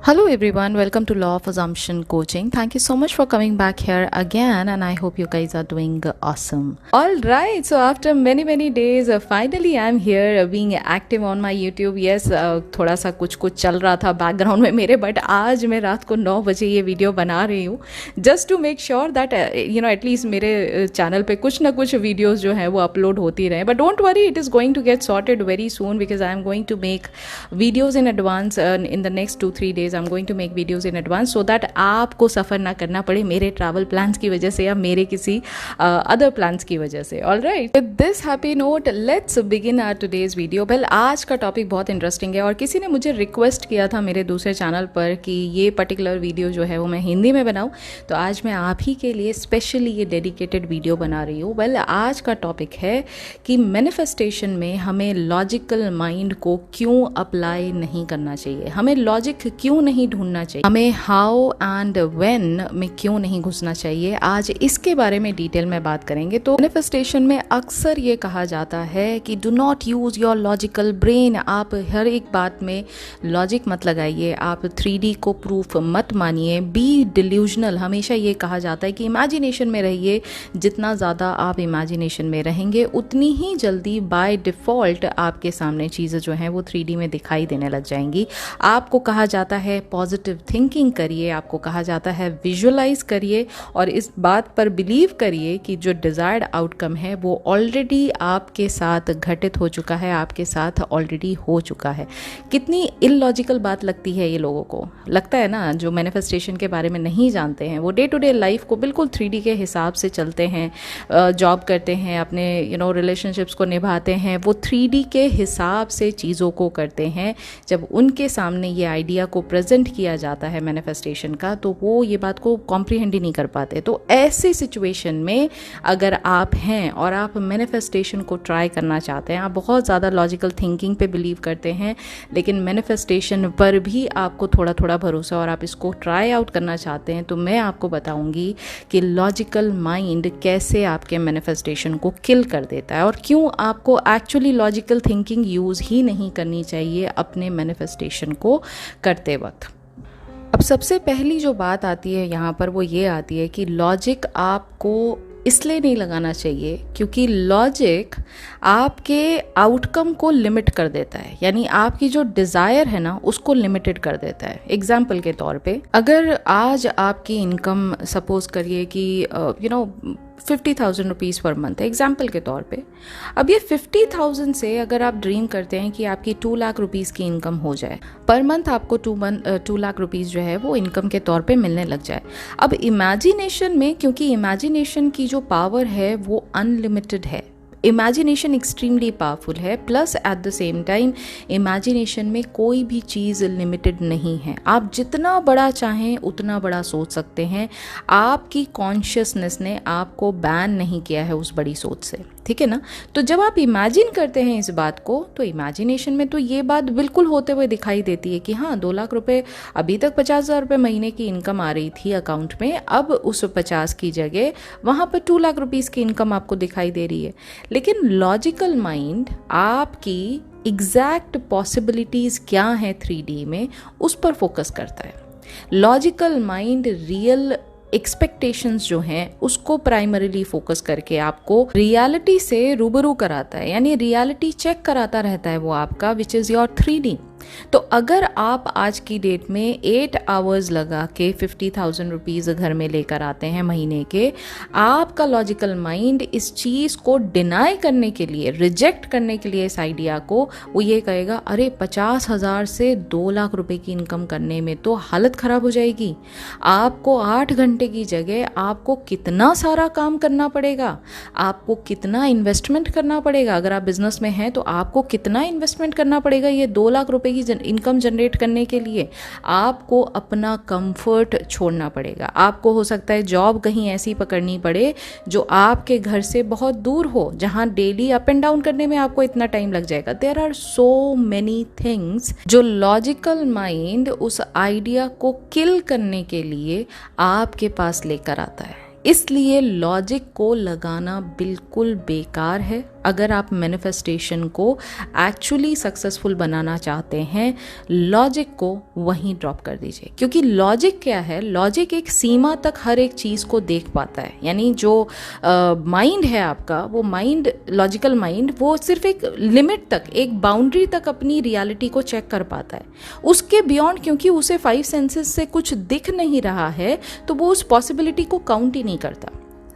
Hello everyone, welcome to Law of Assumption Coaching. Thank you so much for coming back here again and I hope you guys are doing awesome. Alright, so after many days, finally I'm here being active on my YouTube. Yes, थोड़ा सा कुछ चल रहा था background में मेरे, but आज मैं रात को 9 बजे ये वीडियो बना रही हूँ just to make sure that at least मेरे चैनल पे कुछ ना कुछ वीडियोज़ जो है वो अपलोड होती रहे. But don't worry, it is going to get sorted very soon because I am going to make videos in advance in the next 2-3 days. I'm going to make videos in advance so that आपको सफ़र ना करना पड़े मेरे travel plans की वजह से या मेरे किसी अदर प्लान्स की वजह से. Alright, with this happy note let's begin our today's video. Well, आज का टॉपिक बहुत इंटरेस्टिंग है और किसी ने मुझे रिक्वेस्ट किया था मेरे दूसरे चैनल पर कि ये पर्टिकुलर वीडियो जो है वो मैं हिंदी में बनाऊँ, तो आज मैं आप ही के लिए स्पेशली ये डेडिकेटेड वीडियो बना रही हूँ. वेल, आज का टॉपिक है कि मैनिफेस्टेशन में हमें लॉजिकल माइंड को क्यों अप्लाई नहीं करना चाहिए, हमें लॉजिक क्यों नहीं ढूंढना चाहिए, हमें हाउ एंड व्हेन में क्यों नहीं घुसना चाहिए. आज इसके बारे में डिटेल में बात करेंगे. तो मैनिफेस्टेशन में अक्सर ये कहा जाता है कि do not use your logical brain. आप हर एक बात में लॉजिक मत लगाइए, आप 3D को प्रूफ मत मानिए, बी डिल्यूजनल. हमेशा ये कहा जाता है कि इमेजिनेशन में रहिए. जितना ज़्यादा आप इमेजिनेशन में रहेंगे उतनी ही जल्दी बाय डिफ़ॉल्ट आपके सामने चीज़ें जो हैं वो 3D में दिखाई देने लग जाएंगी. आपको कहा जाता है पॉजिटिव थिंकिंग करिए, आपको कहा जाता है विजुअलाइज करिए और इस बात पर बिलीव करिए कि जो डिज़ायर्ड आउटकम है वो ऑलरेडी आपके साथ घटित हो चुका है, आपके साथ ऑलरेडी हो चुका है. कितनी इलॉजिकल बात लगती है ये लोगों को. लगता है ना, जो मैनिफेस्टेशन के बारे में नहीं जानते हैं वो डे टू डे लाइफ को बिल्कुल 3D के हिसाब से चलते हैं, जॉब करते हैं, अपने रिलेशनशिप्स को निभाते हैं, वो 3D के हिसाब से चीज़ों को करते हैं. जब उनके सामने ये आइडिया को प्रेजेंट किया जाता है मैनिफेस्टेशन का, तो वो ये बात को कॉम्प्रिहेंड ही नहीं कर पाते. तो ऐसी सिचुएशन में अगर आप हैं और आप मैनिफेस्टेशन को ट्राई करना चाहते हैं, आप बहुत ज़्यादा लॉजिकल थिंकिंग पे बिलीव करते हैं लेकिन मैनिफेस्टेशन पर भी आपको थोड़ा थोड़ा भरोसा और आप इसको ट्राई आउट करना चाहते हैं, तो मैं आपको बताऊंगी कि लॉजिकल माइंड कैसे आपके मैनिफेस्टेशन को किल कर देता है और क्यों आपको एक्चुअली लॉजिकल थिंकिंग यूज़ ही नहीं करनी चाहिए अपने मैनिफेस्टेशन को करते वक्त. अब सबसे पहली जो बात आती है यहाँ पर वो ये आती है कि लॉजिक आपको इसलिए नहीं लगाना चाहिए क्योंकि लॉजिक आपके आउटकम को लिमिट कर देता है, यानी आपकी जो डिज़ायर है ना उसको लिमिटेड कर देता है. एग्जाम्पल के तौर पे, अगर आज आपकी इनकम सपोज करिए कि 50,000 रुपीज़ पर मंथ है, एग्जाम्पल के तौर पे. अब ये 50,000 से अगर आप ड्रीम करते हैं कि आपकी 2 लाख रुपीज़ की इनकम हो जाए पर मंथ, आपको 2 लाख रुपीज़ जो है वो इनकम के तौर पे मिलने लग जाए. अब इमेजिनेशन में, क्योंकि इमेजिनेशन की जो पावर है वो अनलिमिटेड है, इमेजिनेशन एक्सट्रीमली पावरफुल है, plus at the same time imagination में कोई भी चीज़ लिमिटेड नहीं है. आप जितना बड़ा चाहें उतना बड़ा सोच सकते हैं. आपकी कॉन्शियसनेस ने आपको बैन नहीं किया है उस बड़ी सोच से, ठीक है ना. तो जब आप इमेजिन करते हैं इस बात को, तो इमेजिनेशन में तो ये बात बिल्कुल होते हुए दिखाई देती है कि हाँ, 2 लाख रुपए, अभी तक 50,000 रुपये महीने की इनकम आ रही थी अकाउंट में, अब उस 50 की जगह वहाँ पर 2 लाख रुपीज़ की इनकम आपको दिखाई दे रही है. लेकिन लॉजिकल माइंड आपकी एग्जैक्ट पॉसिबिलिटीज़ क्या हैं 3D में उस पर फोकस करता है. लॉजिकल माइंड रियल एक्सपेक्टेशंस जो हैं उसको प्राइमरीली फोकस करके आपको रियलिटी से रूबरू कराता है, यानी रियलिटी चेक कराता रहता है वो आपका, विच इज़ योर 3D. तो अगर आप आज की डेट में 8 आवर्स लगा के 50,000 रुपीज़ घर में लेकर आते हैं महीने के, आपका लॉजिकल माइंड इस चीज़ को डिनाई करने के लिए, रिजेक्ट करने के लिए इस आइडिया को, वो ये कहेगा अरे 50,000 से 2 लाख रुपए की इनकम करने में तो हालत ख़राब हो जाएगी. आपको 8 घंटे की जगह आपको कितना सारा काम करना पड़ेगा, आपको कितना इन्वेस्टमेंट करना पड़ेगा. अगर आप बिजनेस में हैं तो आपको कितना इन्वेस्टमेंट करना पड़ेगा ये 2 लाख रुपए की इनकम जनरेट करने के लिए. आपको अपना कंफर्ट छोड़ना पड़ेगा. आपको हो सकता है जॉब कहीं ऐसी पकड़नी पड़े जो आपके घर से बहुत दूर हो, जहां डेली अप एंड डाउन करने में आपको इतना टाइम लग जाएगा. There are so many things जो लॉजिकल माइंड उस आइडिया को किल करने के लिए आपके पास लेकर आता है. इसलिए लॉजिक को लगाना बिल्कुल बेकार है अगर आप मैनिफेस्टेशन को एक्चुअली सक्सेसफुल बनाना चाहते हैं, लॉजिक को वहीं ड्रॉप कर दीजिए। क्योंकि लॉजिक क्या है, लॉजिक एक सीमा तक हर एक चीज़ को देख पाता है। यानी जो माइंड है आपका, वो माइंड, लॉजिकल माइंड, वो सिर्फ एक लिमिट तक, एक बाउंड्री तक अपनी रियलिटी को चेक कर पाता है। उसके बियॉन्ड, क्योंकि उसे 5 सेंसेस से कुछ दिख नहीं रहा है, तो वो उस पॉसिबिलिटी को काउंट ही नहीं करता।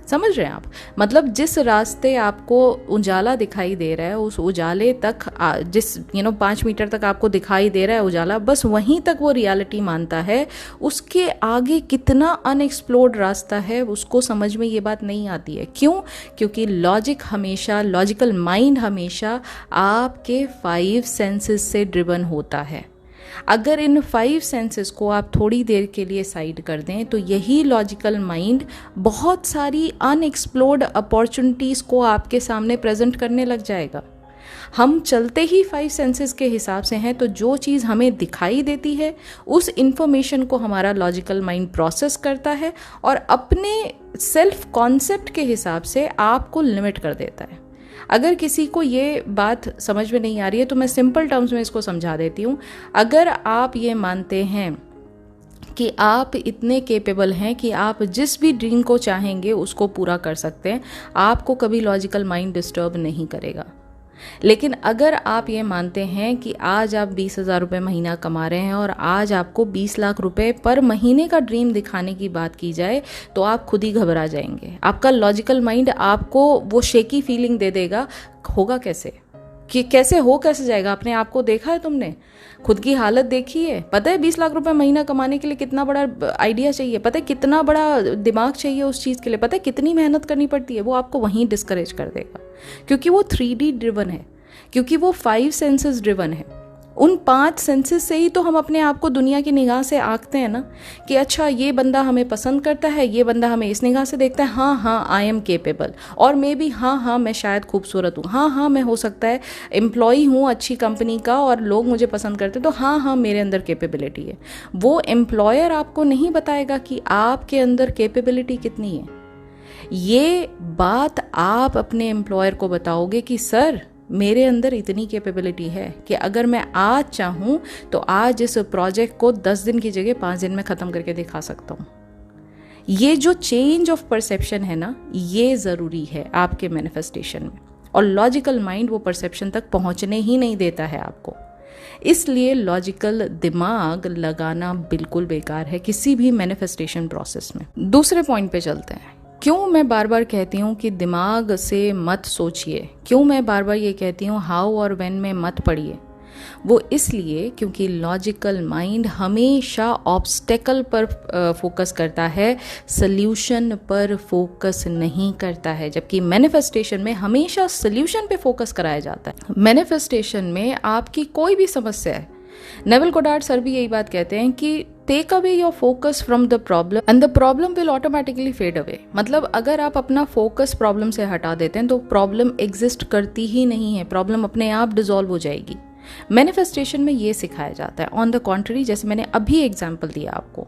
समझ रहे हैं आप? मतलब जिस रास्ते आपको उजाला दिखाई दे रहा है, उस उजाले तक जिस 5 मीटर तक आपको दिखाई दे रहा है उजाला, बस वहीं तक वो रियलिटी मानता है। उसके आगे कितना अनएक्सप्लोर्ड रास्ता है उसको समझ में ये बात नहीं आती है। क्यों? क्योंकि लॉजिकल माइंड हमेशा आपके 5 सेंसेस से ड्रिवन होता है। अगर इन 5 सेंसेस को आप थोड़ी देर के लिए साइड कर दें, तो यही लॉजिकल माइंड बहुत सारी अनएक्सप्लोर्ड अपॉर्चुनिटीज़ को आपके सामने प्रेजेंट करने लग जाएगा। हम चलते ही 5 सेंसेस के हिसाब से हैं, तो जो चीज़ हमें दिखाई देती है उस इंफॉर्मेशन को हमारा लॉजिकल माइंड प्रोसेस करता है और अपने सेल्फ कॉन्सेप्ट के हिसाब से आपको लिमिट कर देता है। अगर किसी को ये बात समझ में नहीं आ रही है तो मैं सिंपल टर्म्स में इसको समझा देती हूँ। अगर आप ये मानते हैं कि आप इतने केपेबल हैं कि आप जिस भी ड्रीम को चाहेंगे उसको पूरा कर सकते हैं, आपको कभी लॉजिकल माइंड डिस्टर्ब नहीं करेगा। लेकिन अगर आप ये मानते हैं कि आज आप 20,000 रुपये महीना कमा रहे हैं और आज आपको 20 लाख रुपए पर महीने का ड्रीम दिखाने की बात की जाए, तो आप खुद ही घबरा जाएंगे। आपका लॉजिकल माइंड आपको वो शेकी फीलिंग दे देगा, होगा कैसे, कि कैसे जाएगा। अपने आप को देखा है तुमने? खुद की हालत देखी है? पता है 20 लाख रुपए महीना कमाने के लिए कितना बड़ा आइडिया चाहिए? पता है कितना बड़ा दिमाग चाहिए उस चीज़ के लिए? पता है कितनी मेहनत करनी पड़ती है? वो आपको वहीं डिस्करेज कर देगा, क्योंकि वो 3D ड्रिवन है, क्योंकि वो 5 सेंसेस ड्रिवन है। उन 5 सेंसेस से ही तो हम अपने आप को दुनिया की निगाह से आंकते हैं ना, कि अच्छा ये बंदा हमें पसंद करता है, ये बंदा हमें इस निगाह से देखता है, हाँ आई एम केपेबल, और मे बी हाँ मैं शायद खूबसूरत हूँ, हाँ मैं हो सकता है एम्प्लॉय हूँ अच्छी कंपनी का और लोग मुझे पसंद करते, तो हाँ मेरे अंदर कैपेबिलिटी है। वो एम्प्लॉयर आपको नहीं बताएगा कि आपके अंदर कैपेबिलिटी कितनी है। ये बात आप अपने एम्प्लॉयर को बताओगे कि सर मेरे अंदर इतनी कैपेबिलिटी है कि अगर मैं आज चाहूँ तो आज इस प्रोजेक्ट को 10 दिन की जगह 5 दिन में ख़त्म करके दिखा सकता हूँ। ये जो चेंज ऑफ परसेप्शन है ना, ये ज़रूरी है आपके मैनिफेस्टेशन में, और लॉजिकल माइंड वो परसेप्शन तक पहुँचने ही नहीं देता है आपको। इसलिए लॉजिकल दिमाग लगाना बिल्कुल बेकार है किसी भी मैनिफेस्टेशन प्रोसेस में। दूसरे पॉइंट पे चलते हैं। क्यों मैं बार बार कहती हूँ कि दिमाग से मत सोचिए, क्यों मैं बार बार ये कहती हूँ हाउ और व्हेन में मत पढ़िए? वो इसलिए क्योंकि लॉजिकल माइंड हमेशा ऑब्स्टेकल पर फोकस करता है, सल्यूशन पर फोकस नहीं करता है, जबकि मैनिफेस्टेशन में हमेशा सल्यूशन पे फोकस कराया जाता है। मैनिफेस्टेशन में आपकी कोई भी समस्या है, नेविल गोडार्ड सर भी यही बात कहते हैं कि take away your focus from the problem and the problem will automatically fade away. मतलब अगर आप अपना फोकस प्रॉब्लम से हटा देते हैं तो प्रॉब्लम एग्जिस्ट करती ही नहीं है, प्रॉब्लम अपने आप डिसॉल्व हो जाएगी। मैनिफेस्टेशन में ये सिखाया जाता है। ऑन द कॉन्ट्री, जैसे मैंने अभी एग्जाम्पल दिया आपको,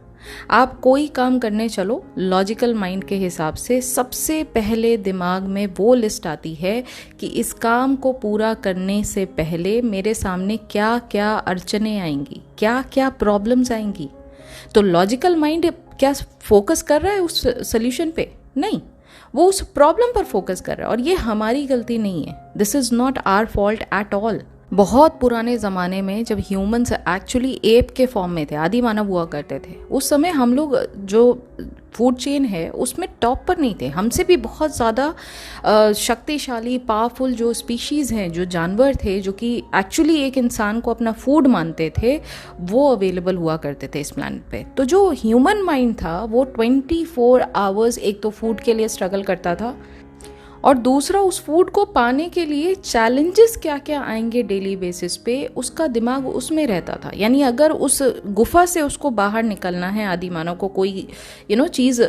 आप कोई काम करने चलो, लॉजिकल माइंड के हिसाब से सबसे पहले दिमाग में वो लिस्ट आती है कि इस काम को पूरा करने से पहले मेरे सामने क्या क्या अड़चने आएंगी, क्या क्या प्रॉब्लम्स आएंगी। तो लॉजिकल माइंड क्या फोकस कर रहा है उस सॉल्यूशन पे? नहीं, वो उस प्रॉब्लम पर फोकस कर रहा है। और ये हमारी गलती नहीं है, this is not our fault at all. बहुत पुराने ज़माने में जब ह्यूमंस एक्चुअली एप के फॉर्म में थे, आदि मानव हुआ करते थे, उस समय हम लोग जो फूड चेन है उसमें टॉप पर नहीं थे। हमसे भी बहुत ज़्यादा शक्तिशाली पावरफुल जो स्पीशीज़ हैं, जो जानवर थे, जो कि एक्चुअली एक इंसान को अपना फूड मानते थे, वो अवेलेबल हुआ करते थे इस प्लैनेट पे। तो जो ह्यूमन माइंड था वो 24 आवर्स एक तो फूड के लिए स्ट्रगल करता था, और दूसरा उस फूड को पाने के लिए चैलेंजेस क्या क्या आएंगे डेली बेसिस पे, उसका दिमाग उसमें रहता था। यानी अगर उस गुफा से उसको बाहर निकलना है आदि मानव को कोई चीज़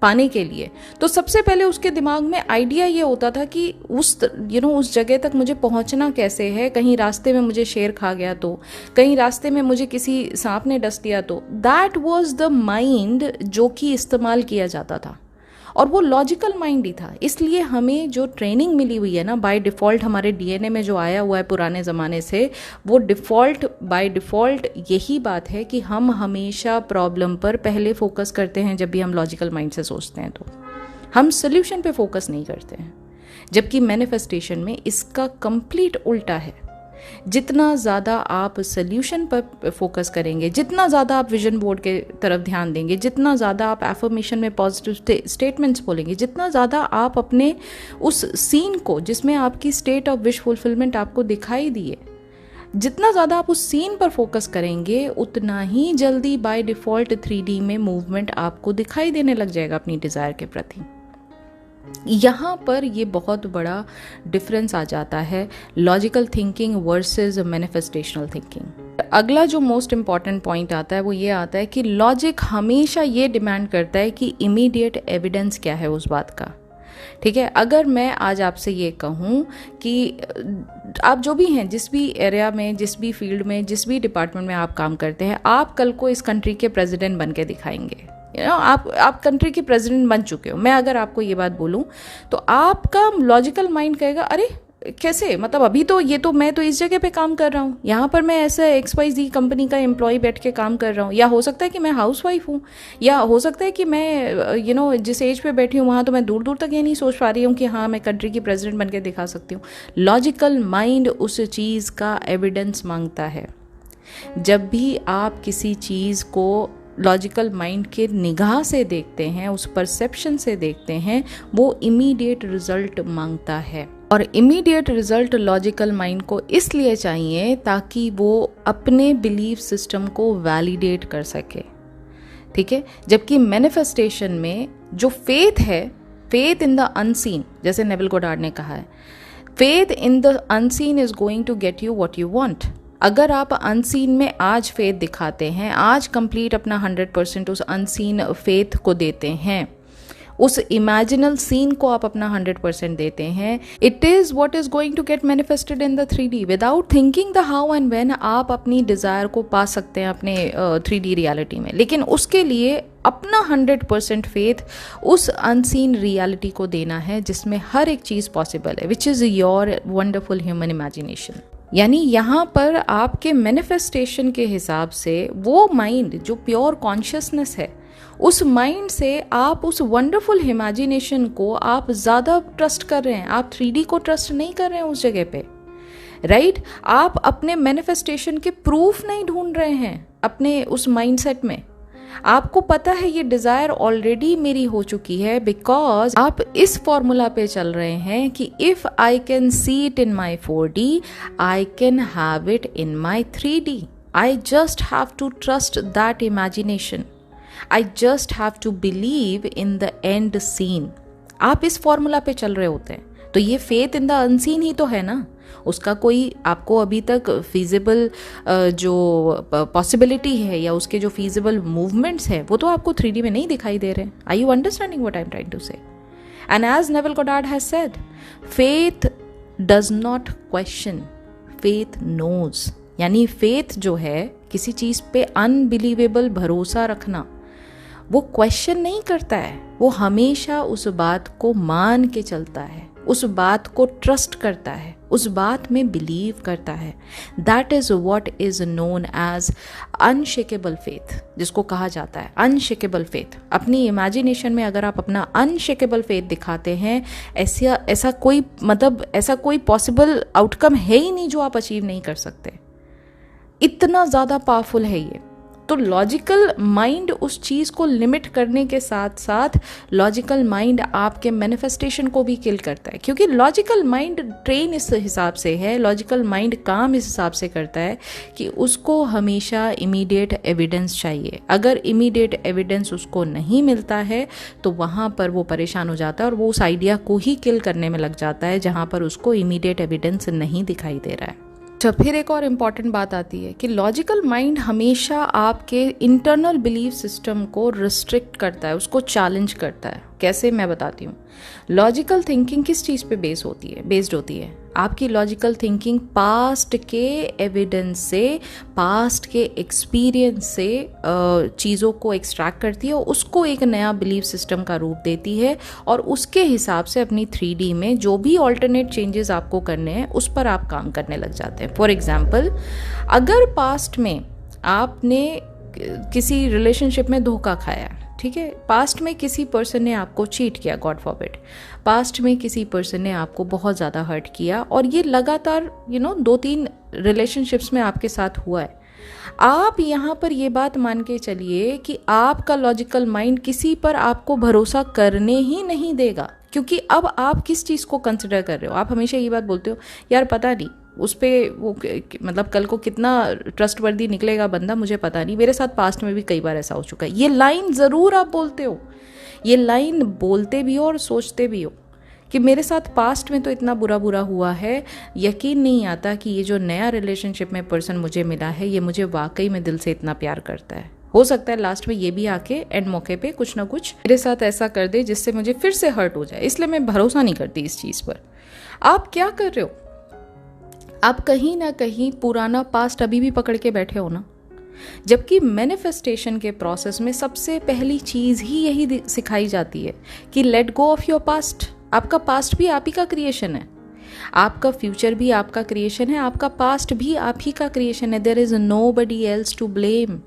पाने के लिए, तो सबसे पहले उसके दिमाग में आइडिया ये होता था कि उस जगह तक मुझे पहुंचना कैसे है। कहीं रास्ते में मुझे शेर खा गया तो, कहीं रास्ते में मुझे किसी सांप ने डस दिया तो। दैट वॉज द माइंड जो कि इस्तेमाल किया जाता था। और वो लॉजिकल माइंड ही था। इसलिए हमें जो ट्रेनिंग मिली हुई है ना, बाय डिफ़ॉल्ट हमारे डीएनए में जो आया हुआ है पुराने ज़माने से, वो बाय डिफ़ॉल्ट यही बात है कि हम हमेशा प्रॉब्लम पर पहले फोकस करते हैं। जब भी हम लॉजिकल माइंड से सोचते हैं तो हम सोल्यूशन पे फोकस नहीं करते हैं, जबकि मैनिफेस्टेशन में इसका कंप्लीट उल्टा है। जितना ज़्यादा आप सोल्यूशन पर फोकस करेंगे, जितना ज़्यादा आप विजन बोर्ड के तरफ ध्यान देंगे, जितना ज़्यादा आप एफर्मेशन में पॉजिटिव स्टेटमेंट्स बोलेंगे, जितना ज़्यादा आप अपने उस सीन को जिसमें आपकी स्टेट ऑफ विश फुलफिलमेंट आपको दिखाई दिए, जितना ज़्यादा आप उस सीन पर फोकस करेंगे, उतना ही जल्दी बाय डिफ़ॉल्ट 3D में मूवमेंट आपको दिखाई देने लग जाएगा अपनी डिज़ायर के प्रति। यहाँ पर ये बहुत बड़ा डिफरेंस आ जाता है लॉजिकल थिंकिंग वर्सेस मैनिफेस्टेशनल थिंकिंग। अगला जो मोस्ट इम्पॉर्टेंट पॉइंट आता है वो ये आता है कि लॉजिक हमेशा ये डिमांड करता है कि इमीडिएट एविडेंस क्या है उस बात का। ठीक है, अगर मैं आज आपसे ये कहूँ कि आप जो भी हैं, जिस भी एरिया में, जिस भी फील्ड में, जिस भी डिपार्टमेंट में आप काम करते हैं, आप कल को इस कंट्री के प्रेसिडेंट बन के दिखाएंगे, आप कंट्री के प्रेसिडेंट बन चुके हो, मैं अगर आपको ये बात बोलूं तो आपका लॉजिकल माइंड कहेगा अरे कैसे, मतलब अभी तो ये तो मैं तो इस जगह पे काम कर रहा हूँ, यहाँ पर मैं ऐसा XYZ कंपनी का एम्प्लॉय बैठ के काम कर रहा हूँ, या हो सकता है कि मैं हाउसवाइफ हूँ, या हो सकता है कि मैं जिस एज पे बैठी हूँ वहाँ तो मैं दूर दूर तक ये नहीं सोच पा रही हूँ कि हाँ मैं कंट्री की प्रेसिडेंट बन के दिखा सकती हूँ। लॉजिकल माइंड उस चीज़ का एविडेंस मांगता है। जब भी आप किसी चीज़ को लॉजिकल माइंड के निगाह से देखते हैं, उस परसेप्शन से देखते हैं, वो इमीडिएट रिजल्ट मांगता है। और इमीडिएट रिजल्ट लॉजिकल माइंड को इसलिए चाहिए ताकि वो अपने बिलीफ सिस्टम को वैलिडेट कर सके। ठीक है, जबकि मैनिफेस्टेशन में जो फेथ है, फेथ इन द अनसीन, जैसे नेविल गोडार्ड ने कहा है, faith in the unseen is going to get you what you want. अगर आप अनसीन में आज फेथ दिखाते हैं, आज कंप्लीट अपना 100% उस अनसीन फेथ को देते हैं, उस इमेजिनल सीन को आप अपना 100% देते हैं, it is what is going to get manifested in the 3D। Without thinking the how and when आप अपनी डिज़ायर को पा सकते हैं अपने 3D रियलिटी में, लेकिन उसके लिए अपना 100% फेथ उस अनसीन रियलिटी को देना है जिसमें हर एक चीज़ पॉसिबल है, which is your wonderful human imagination. यानी यहाँ पर आपके मैनिफेस्टेशन के हिसाब से वो माइंड जो प्योर कॉन्शियसनेस है, उस माइंड से आप उस वंडरफुल इमेजिनेशन को आप ज़्यादा ट्रस्ट कर रहे हैं, आप 3D को ट्रस्ट नहीं कर रहे हैं उस जगह पे, राइट? आप अपने मैनिफेस्टेशन के प्रूफ नहीं ढूंढ रहे हैं अपने उस माइंडसेट में। आपको पता है ये डिज़ायर ऑलरेडी मेरी हो चुकी है, बिकॉज आप इस फॉर्मूला पे चल रहे हैं कि if I can see it in my 4D, I can have it in my 3D। I just have to trust that imagination, I just have to believe in the end scene. आप इस formula पे चल रहे होते हैं, तो ये faith in the unseen ही तो है ना। उसका कोई आपको अभी तक फीजिबल जो पॉसिबिलिटी है या उसके जो फीजिबल मूवमेंट्स हैं वो तो आपको 3D में नहीं दिखाई दे रहे। Are you understanding what I am trying to say? And as Neville Goddard has said, faith does not question, faith knows. यानी फेथ जो है, किसी चीज़ पे अनबिलीवेबल भरोसा रखना, वो क्वेश्चन नहीं करता है, वो हमेशा उस बात को मान के चलता है, उस बात को ट्रस्ट करता है, उस बात में बिलीव करता है। That is what is known as unshakeable faith, जिसको कहा जाता है अनशेकेबल फेथ। अपनी इमेजिनेशन में अगर आप अपना अनशेकेबल फेथ दिखाते हैं, ऐसा कोई पॉसिबल आउटकम है ही नहीं जो आप अचीव नहीं कर सकते। इतना ज़्यादा पावरफुल है ये। तो लॉजिकल माइंड उस चीज़ को लिमिट करने के साथ साथ लॉजिकल माइंड आपके मैनिफेस्टेशन को भी किल करता है, क्योंकि लॉजिकल माइंड ट्रेन इस हिसाब से है, लॉजिकल माइंड काम इस हिसाब से करता है कि उसको हमेशा इमीडिएट एविडेंस चाहिए। अगर इमीडिएट एविडेंस उसको नहीं मिलता है तो वहाँ पर वो परेशान हो जाता है और वो उस आइडिया को ही किल करने में लग जाता है जहाँ पर उसको इमीडिएट एविडेंस नहीं दिखाई दे रहा है। अच्छा, फिर एक और इम्पॉर्टेंट बात आती है कि लॉजिकल माइंड हमेशा आपके इंटरनल बिलीफ सिस्टम को रिस्ट्रिक्ट करता है, उसको चैलेंज करता है। कैसे, मैं बताती हूँ। लॉजिकल थिंकिंग किस चीज़ पे बेस्ड होती है? आपकी लॉजिकल थिंकिंग पास्ट के एविडेंस से, पास्ट के एक्सपीरियंस से चीज़ों को एक्सट्रैक्ट करती है और उसको एक नया बिलीफ सिस्टम का रूप देती है, और उसके हिसाब से अपनी 3D में जो भी ऑल्टरनेट चेंजेस आपको करने हैं उस पर आप काम करने लग जाते हैं। फॉर एग्जाम्पल, अगर पास्ट में आपने किसी रिलेशनशिप में धोखा खाया, ठीक है, पास्ट में किसी पर्सन ने आपको चीट किया, गॉड फॉरबिड, पास्ट में किसी पर्सन ने आपको बहुत ज़्यादा हर्ट किया, और ये लगातार 2-3 रिलेशनशिप्स में आपके साथ हुआ है, आप यहाँ पर ये बात मान के चलिए कि आपका लॉजिकल माइंड किसी पर आपको भरोसा करने ही नहीं देगा, क्योंकि अब आप किस चीज़ को कंसिडर कर रहे हो? आप हमेशा ये बात बोलते हो, यार पता नहीं उस पर वो मतलब कल को कितना ट्रस्टवर्दी निकलेगा बंदा, मुझे पता नहीं, मेरे साथ पास्ट में भी कई बार ऐसा हो चुका है। ये लाइन ज़रूर आप बोलते हो, ये लाइन बोलते भी हो और सोचते भी हो कि मेरे साथ पास्ट में तो इतना बुरा हुआ है, यकीन नहीं आता कि ये जो नया रिलेशनशिप में पर्सन मुझे मिला है ये मुझे वाकई में दिल से इतना प्यार करता है। हो सकता है लास्ट में ये भी आके एंड मौके पे कुछ ना कुछ मेरे साथ ऐसा कर दे जिससे मुझे फिर से हर्ट हो जाए, इसलिए मैं भरोसा नहीं करती इस चीज़ पर। आप क्या कर रहे हो? आप कहीं ना कहीं पुराना पास्ट अभी भी पकड़ के बैठे हो ना, जबकि मैनिफेस्टेशन के प्रोसेस में सबसे पहली चीज़ ही यही सिखाई जाती है कि let go of your past. आपका पास्ट भी आप ही का क्रिएशन है, आपका फ्यूचर भी आपका क्रिएशन है, आपका पास्ट भी आप ही का क्रिएशन है। There is nobody else to blame,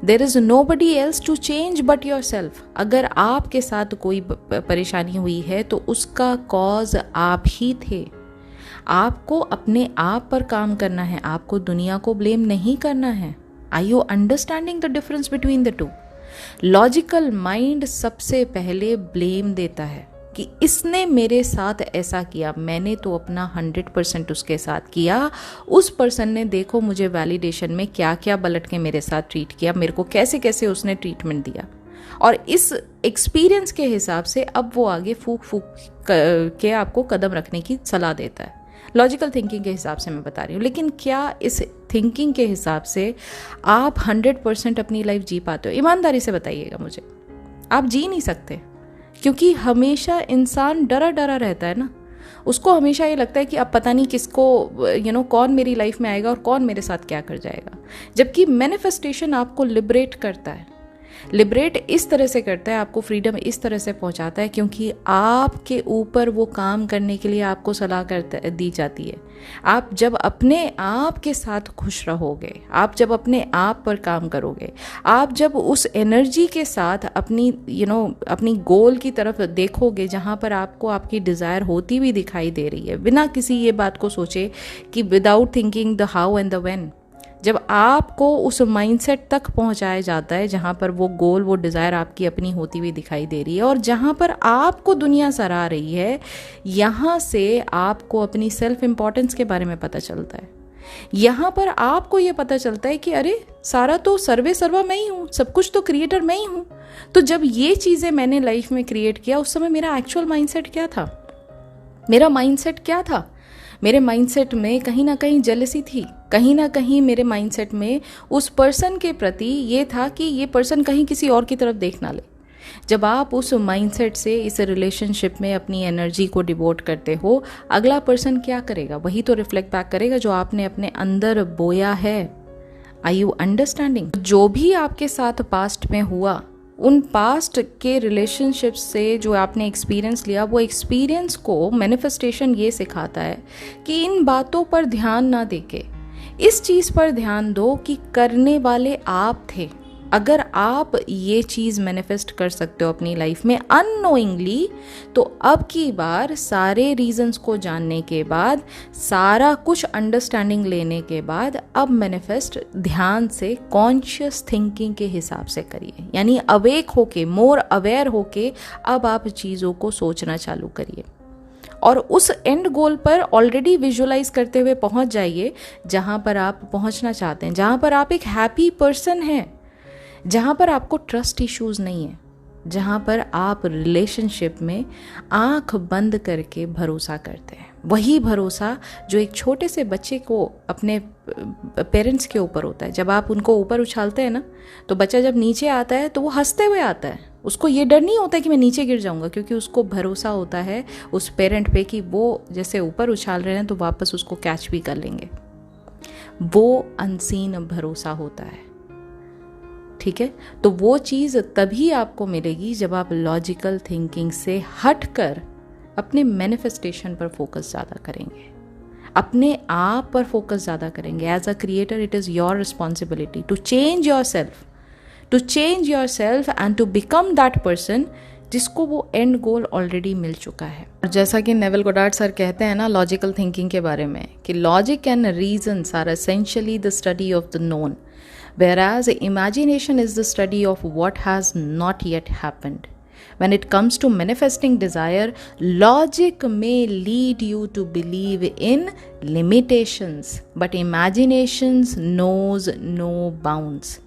there is nobody else to change but yourself. अगर आपके साथ कोई परेशानी हुई है तो उसका कॉज आप ही थे। आपको अपने आप पर काम करना है, आपको दुनिया को ब्लेम नहीं करना है। Are you understanding the difference between the two? Logical mind सबसे पहले ब्लेम देता है कि इसने मेरे साथ ऐसा किया, मैंने तो अपना 100% उसके साथ किया, उस पर्सन ने देखो मुझे वैलिडेशन में क्या क्या पलट के मेरे साथ ट्रीट किया, मेरे को कैसे कैसे उसने ट्रीटमेंट दिया, और इस एक्सपीरियंस के हिसाब से अब वो आगे फूक फूक के आपको कदम रखने की सलाह देता है। लॉजिकल थिंकिंग के हिसाब से मैं बता रही हूँ, लेकिन क्या इस थिंकिंग के हिसाब से आप 100% अपनी लाइफ जी पाते हो? ईमानदारी से बताइएगा मुझे। आप जी नहीं सकते, क्योंकि हमेशा इंसान डरा डरा रहता है ना, उसको हमेशा ये लगता है कि अब पता नहीं किसको कौन मेरी लाइफ में आएगा और कौन मेरे साथ क्या कर जाएगा। जबकि मैनिफेस्टेशन आपको लिबरेट करता है, लिबरेट इस तरह से करता है, आपको फ्रीडम इस तरह से पहुंचाता है क्योंकि आपके ऊपर वो काम करने के लिए आपको सलाह दी जाती है। आप जब अपने आप के साथ खुश रहोगे, आप जब अपने आप पर काम करोगे, आप जब उस एनर्जी के साथ अपनी अपनी गोल की तरफ देखोगे जहाँ पर आपको आपकी डिज़ायर होती हुई दिखाई दे रही है, बिना किसी ये बात को सोचे कि without thinking the how and the when, जब आपको उस माइंडसेट तक पहुंचाया जाता है जहां पर वो गोल, वो डिज़ायर आपकी अपनी होती हुई दिखाई दे रही है और जहां पर आपको दुनिया सराह रही है, यहाँ से आपको अपनी सेल्फ इम्पोर्टेंस के बारे में पता चलता है। यहाँ पर आपको ये पता चलता है कि अरे सारा तो सर्वे सर्वा मैं ही हूँ, सब कुछ तो क्रिएटर मैं ही हूँ। तो जब ये चीज़ें मैंने लाइफ में क्रिएट किया, उस समय मेरा एक्चुअल माइंडसेट क्या था? मेरा माइंडसेट क्या था? मेरे माइंडसेट में कहीं ना कहीं जेलसी थी, कहीं ना कहीं मेरे माइंडसेट में उस पर्सन के प्रति ये था कि ये पर्सन कहीं किसी और की तरफ देख ना ले। जब आप उस माइंडसेट से इस रिलेशनशिप में अपनी एनर्जी को डिवोट करते हो, अगला पर्सन क्या करेगा? वही तो रिफ्लेक्ट बैक करेगा जो आपने अपने अंदर बोया है। Are you understanding? जो भी आपके साथ पास्ट में हुआ, उन पास्ट के रिलेशनशिप्स से जो आपने एक्सपीरियंस लिया, वो एक्सपीरियंस को मैनिफेस्टेशन ये सिखाता है कि इन बातों पर ध्यान ना देके इस चीज़ पर ध्यान दो कि करने वाले आप थे। अगर आप ये चीज़ मैनिफेस्ट कर सकते हो अपनी लाइफ में अननोइंगली, तो अब की बार सारे रीजंस को जानने के बाद, सारा कुछ अंडरस्टैंडिंग लेने के बाद, अब मैनिफेस्ट ध्यान से कॉन्शियस थिंकिंग के हिसाब से करिए, यानी अवेक होके, मोर अवेयर होके अब आप चीज़ों को सोचना चालू करिए और उस एंड गोल पर ऑलरेडी विजुअलाइज करते हुए पहुंच जाइए जहां पर आप पहुंचना चाहते हैं, जहां पर आप एक हैप्पी पर्सन हैं, जहाँ पर आपको ट्रस्ट इश्यूज नहीं है, जहाँ पर आप रिलेशनशिप में आंख बंद करके भरोसा करते हैं। वही भरोसा जो एक छोटे से बच्चे को अपने पेरेंट्स के ऊपर होता है। जब आप उनको ऊपर उछालते हैं ना, तो बच्चा जब नीचे आता है तो वो हंसते हुए आता है, उसको ये डर नहीं होता कि मैं नीचे गिर जाऊंगा, क्योंकि उसको भरोसा होता है उस पेरेंट पे कि वो जैसे ऊपर उछाल रहे हैं तो वापस उसको कैच भी कर लेंगे। वो अनसीन भरोसा होता है, ठीक है। तो वो चीज़ तभी आपको मिलेगी जब आप लॉजिकल थिंकिंग से हटकर अपने मैनिफेस्टेशन पर फोकस ज़्यादा करेंगे, अपने आप पर फोकस ज़्यादा करेंगे। As a creator it is your responsibility to change yourself and to become that person जिसको वो एंड गोल ऑलरेडी मिल चुका है। और जैसा कि नेविल गोडार्ड सर कहते हैं ना लॉजिकल थिंकिंग के बारे में, कि logic and reasons are essentially the study of the known, whereas imagination is the study of what has not yet happened. When it comes to manifesting desire, logic may lead you to believe in limitations, but imagination knows no bounds.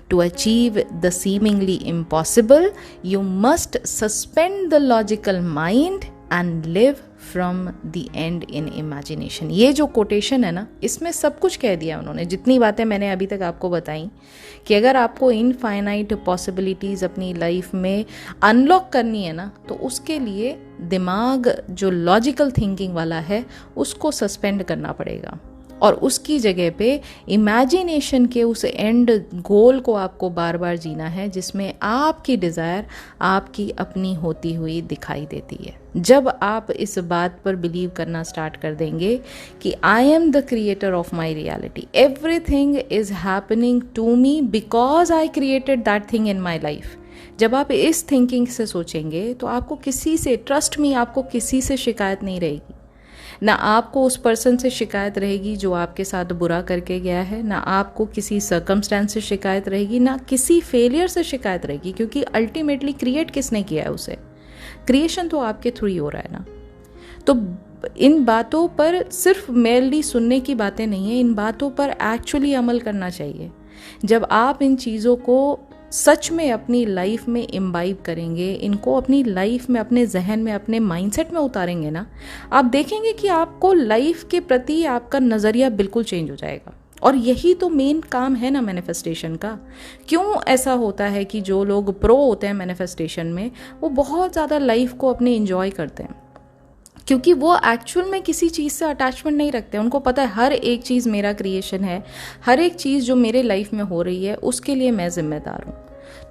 To achieve the seemingly impossible, you must suspend the logical mind and live from the end in imagination. ये जो quotation है ना, इसमें सब कुछ कह दिया उन्होंने। जितनी बातें मैंने अभी तक आपको बताई कि अगर आपको इनफाइनाइट पॉसिबिलिटीज़ अपनी लाइफ में अनलॉक करनी है ना, तो उसके लिए दिमाग जो लॉजिकल थिंकिंग वाला है उसको सस्पेंड करना पड़ेगा, और उसकी जगह पे इमेजिनेशन के उस एंड गोल को आपको बार बार जीना है, जिसमें आपकी डिज़ायर आपकी अपनी होती हुई दिखाई देती है। जब आप इस बात पर बिलीव करना स्टार्ट कर देंगे कि I am the creator of my reality, everything is happening to me because I created that thing in my life, जब आप इस थिंकिंग से सोचेंगे तो आपको किसी से, ट्रस्ट मी, आपको किसी से शिकायत नहीं रहेगी। ना आपको उस पर्सन से शिकायत रहेगी जो आपके साथ बुरा करके गया है, ना आपको किसी सर्कमस्टेंस से शिकायत रहेगी, ना किसी फेलियर से शिकायत रहेगी, क्योंकि अल्टीमेटली क्रिएट किसने किया है उसे? क्रिएशन तो आपके थ्रू ही हो रहा है ना। तो इन बातों पर सिर्फ मेनली सुनने की बातें नहीं है, इन बातों पर एक्चुअली अमल करना चाहिए। जब आप इन चीज़ों को सच में अपनी लाइफ में इम्बाइब करेंगे, इनको अपनी लाइफ में, अपने जहन में, अपने माइंडसेट में उतारेंगे ना, आप देखेंगे कि आपको लाइफ के प्रति आपका नज़रिया बिल्कुल चेंज हो जाएगा। और यही तो मेन काम है ना मैनिफेस्टेशन का। क्यों ऐसा होता है कि जो लोग प्रो होते हैं मैनिफेस्टेशन में, वो बहुत ज़्यादा लाइफ को अपने इंजॉय करते हैं, क्योंकि वो एक्चुअल में किसी चीज़ से अटैचमेंट नहीं रखते। उनको पता है हर एक चीज़ मेरा क्रिएशन है, हर एक चीज़ जो मेरे लाइफ में हो रही है उसके लिए मैं जिम्मेदार हूँ।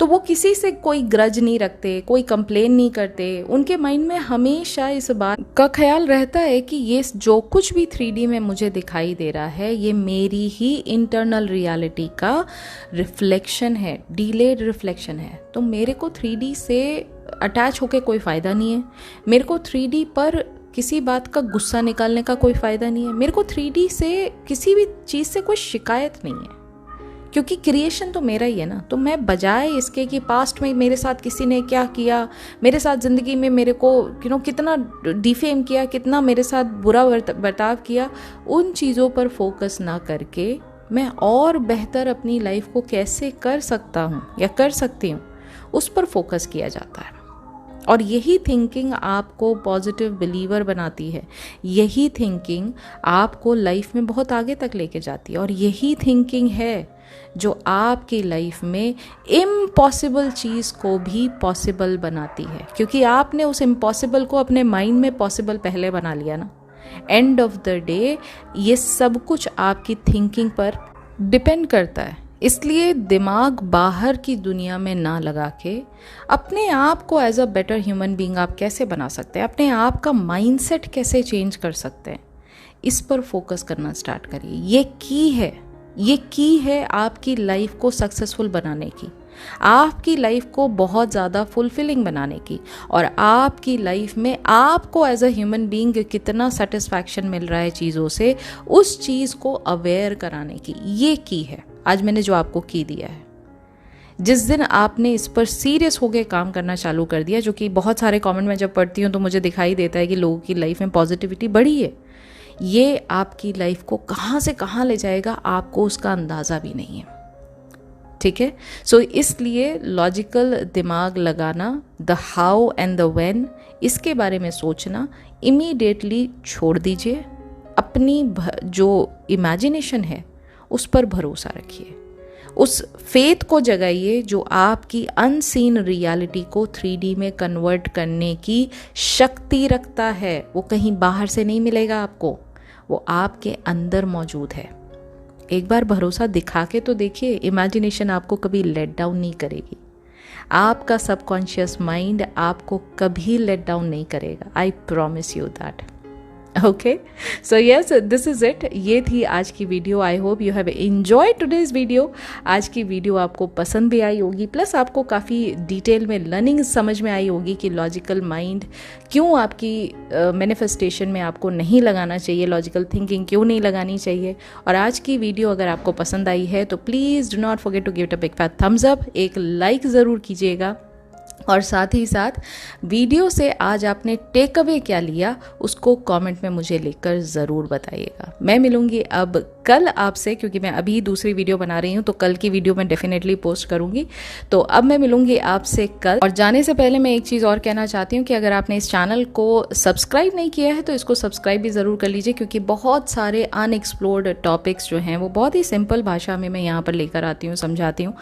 तो वो किसी से कोई ग्रज नहीं रखते, कोई कंप्लेन नहीं करते। उनके माइंड में हमेशा इस बात का ख्याल रहता है कि ये जो कुछ भी 3D में मुझे दिखाई दे रहा है, ये मेरी ही इंटरनल रियलिटी का रिफ्लेक्शन है, डिलेड रिफ्लेक्शन है। तो मेरे को 3D से अटैच होके कोई फ़ायदा नहीं है, मेरे को 3D पर किसी बात का गुस्सा निकालने का कोई फ़ायदा नहीं है, मेरे को 3D से किसी भी चीज़ से कोई शिकायत नहीं है, क्योंकि क्रिएशन तो मेरा ही है ना। तो मैं बजाय इसके कि पास्ट में मेरे साथ किसी ने क्या किया, मेरे साथ ज़िंदगी में मेरे को कितना डिफेम किया, कितना मेरे साथ बुरा बर्ताव किया, उन चीज़ों पर फोकस ना करके मैं और बेहतर अपनी लाइफ को कैसे कर सकता हूँ या कर सकती हूँ, उस पर फोकस किया जाता है। और यही थिंकिंग आपको पॉजिटिव बिलीवर बनाती है, यही थिंकिंग आपको लाइफ में बहुत आगे तक लेके जाती है, और यही थिंकिंग है जो आपकी लाइफ में इम्पॉसिबल चीज़ को भी पॉसिबल बनाती है, क्योंकि आपने उस इम्पॉसिबल को अपने माइंड में पॉसिबल पहले बना लिया ना। एंड ऑफ द डे ये सब कुछ आपकी थिंकिंग पर डिपेंड करता है। इसलिए दिमाग बाहर की दुनिया में ना लगा के अपने आप को as a better human being आप कैसे बना सकते हैं, अपने आप का माइंडसेट कैसे चेंज कर सकते हैं, इस पर फोकस करना स्टार्ट करिए। ये की है आपकी लाइफ को सक्सेसफुल बनाने की, आपकी लाइफ को बहुत ज़्यादा फुलफिलिंग बनाने की, और आपकी लाइफ में आपको एज अ ह्यूमन बीइंग कितना सेटिस्फैक्शन मिल रहा है चीज़ों से, उस चीज़ को अवेयर कराने की। ये की है आज मैंने जो आपको की दिया है। जिस दिन आपने इस पर सीरियस होकर काम करना चालू कर दिया, जो कि बहुत सारे कमेंट में जब पढ़ती हूँ तो मुझे दिखाई देता है कि लोगों की लाइफ में पॉजिटिविटी बढ़ी है, ये आपकी लाइफ को कहाँ से कहाँ ले जाएगा आपको उसका अंदाज़ा भी नहीं है। ठीक है, सो इसलिए लॉजिकल दिमाग लगाना, the how and the when, इसके बारे में सोचना इमीडिएटली छोड़ दीजिए। अपनी जो इमेजिनेशन है उस पर भरोसा रखिए, उस फेथ को जगाइए जो आपकी अनसीन रियलिटी को 3D में कन्वर्ट करने की शक्ति रखता है। वो कहीं बाहर से नहीं मिलेगा आपको, वो आपके अंदर मौजूद है। एक बार भरोसा दिखा के तो देखिए, इमेजिनेशन आपको कभी लेट डाउन नहीं करेगी। आपका सबकॉन्शियस माइंड आपको कभी लेट डाउन नहीं करेगा। I promise you that. Okay, so yes, this is it. ये थी आज की video. I hope you have enjoyed today's video. आज की वीडियो आपको पसंद भी आई होगी, प्लस आपको काफ़ी डिटेल में लर्निंग समझ में आई होगी कि लॉजिकल माइंड क्यों आपकी मैनिफेस्टेशन में आपको नहीं लगाना चाहिए, लॉजिकल थिंकिंग क्यों नहीं लगानी चाहिए। और आज की वीडियो अगर आपको पसंद आई है तो please do not forget to give it a big fat thumbs up, एक लाइक ज़रूर कीजिएगा। और साथ ही साथ वीडियो से आज आपने टेक अवे क्या लिया उसको कमेंट में मुझे लिखकर ज़रूर बताइएगा। मैं मिलूँगी अब कल आपसे, क्योंकि मैं अभी दूसरी वीडियो बना रही हूँ तो कल की वीडियो मैं डेफिनेटली पोस्ट करूँगी। तो अब मैं मिलूँगी आपसे कल। और जाने से पहले मैं एक चीज़ और कहना चाहती हूँ कि अगर आपने इस चैनल को सब्सक्राइब नहीं किया है तो इसको सब्सक्राइब भी ज़रूर कर लीजिए, क्योंकि बहुत सारे अनएक्सप्लोर्ड टॉपिक्स जो हैं वो बहुत ही सिंपल भाषा में मैं यहाँ पर लेकर आती हूँ, समझाती हूँ।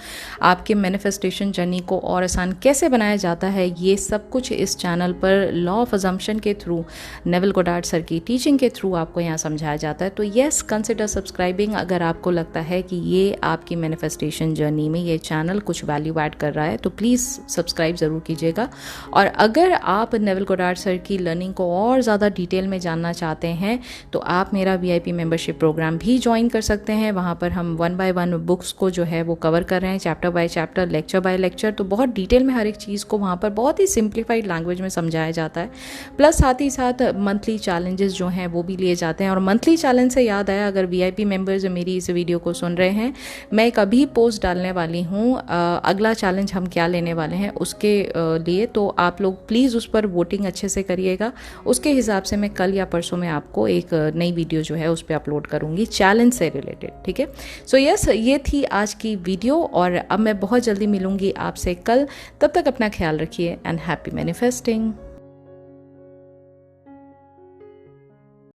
आपके मैनिफेस्टेशन जर्नी को और आसान कैसे बनाया जाता है, ये सब कुछ इस चैनल पर लॉ ऑफ अजम्पशन के थ्रू, नेविल गोडार्ड सर की टीचिंग के थ्रू आपको यहाँ समझाया जाता है। तो येस, कंसिडर सब्सक्राइबिंग अगर आपको लगता है कि ये आपकी मैनिफेस्टेशन जर्नी में ये चैनल कुछ वैल्यू ऐड कर रहा है, तो प्लीज़ सब्सक्राइब ज़रूर कीजिएगा। और अगर आप नेविल गोडार्ड सर की लर्निंग को और ज़्यादा डिटेल में जानना चाहते हैं तो आप मेरा VIP मेंबरशिप प्रोग्राम भी ज्वाइन कर सकते हैं। वहाँ पर हम 1 by 1 बुक्स को जो है वो कवर कर रहे हैं, chapter by chapter, lecture by lecture. तो बहुत डिटेल में हर एक चीज़ को वहाँ पर बहुत ही सिंप्लीफाइड लैंग्वेज में समझाया जाता है। प्लस साथ ही साथ मंथली चैलेंजेस जो हैं वो भी लिए जाते हैं। और मंथली चैलेंज से याद आया, अगर VIP मेंबर्स मेरी इस वीडियो को सुन रहे हैं, मैं एक अभी पोस्ट डालने वाली हूँ अगला चैलेंज हम क्या लेने वाले हैं उसके लिए। तो आप लोग प्लीज़ उस पर वोटिंग अच्छे से करिएगा। उसके हिसाब से मैं कल या परसों में आपको एक नई वीडियो जो है उस पर अपलोड करूँगी चैलेंज से रिलेटेड, ठीक है। सो यस, ये थी आज की वीडियो और अब मैं बहुत जल्दी मिलूँगी आपसे कल। तब तक अपना ख्याल रखिए एंड हैप्पी मैनिफेस्टिंग।